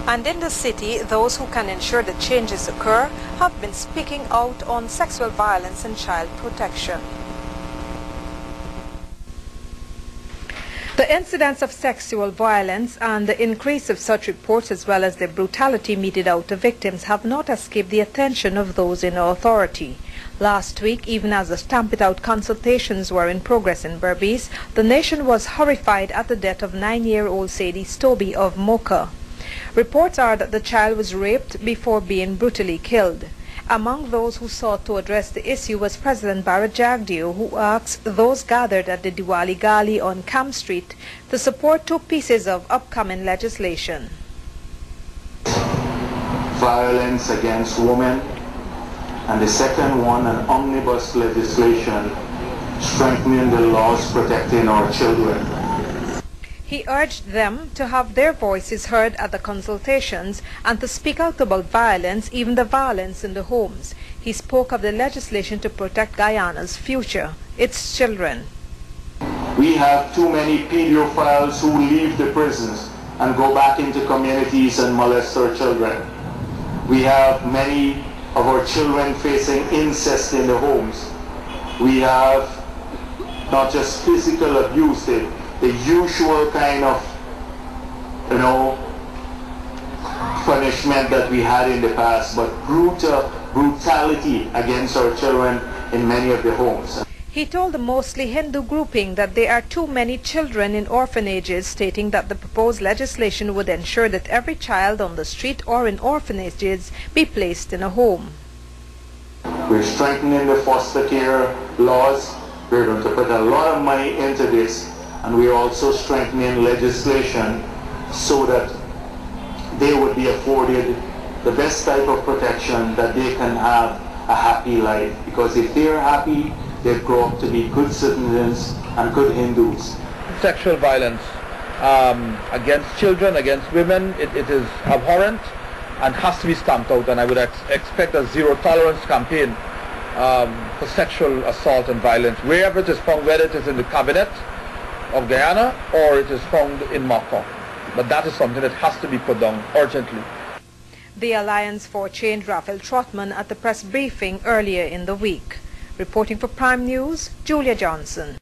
And in the city, those who can ensure that changes occur have been speaking out on sexual violence and child protection. The incidence of sexual violence and the increase of such reports, as well as the brutality meted out to victims, have not escaped the attention of those in authority. Last week, even as the Stamp It Out consultations were in progress in Berbice, the nation was horrified at the death of 9-year-old Sadie Stobie of Mocha. Reports are that the child was raped before being brutally killed. Among those who sought to address the issue was President Bharat Jagdeo, who asked those gathered at the Diwali Gali on Camp Street to support 2 pieces of upcoming legislation. Violence against women, and the second one, an omnibus legislation strengthening the laws protecting our children. He urged them to have their voices heard at the consultations and to speak out about violence, even the violence in the homes. He spoke of the legislation to protect Guyana's future, its children. We have too many pedophiles who leave the prisons and go back into communities and molest our children. We have many of our children facing incest in the homes. We have not just physical abuse, the usual kind of, punishment that we had in the past, but brutality against our children in many of the homes. He told the mostly Hindu grouping that there are too many children in orphanages, stating that the proposed legislation would ensure that every child on the street or in orphanages be placed in a home. We're strengthening the foster care laws. We're going to put a lot of money into this. And we are also strengthening legislation so that they would be afforded the best type of protection, that they can have a happy life. Because if they are happy, they grow up to be good citizens and good Hindus. Sexual violence against children, against women, it is abhorrent and has to be stamped out. And I would expect a zero tolerance campaign for sexual assault and violence, wherever it is found, whether it is in the cabinet of Guyana or it is found in Mocha. But that is something that has to be put down urgently. The Alliance for Change Raphael Trotman at the press briefing earlier in the week. Reporting for Prime News, Julia Johnson.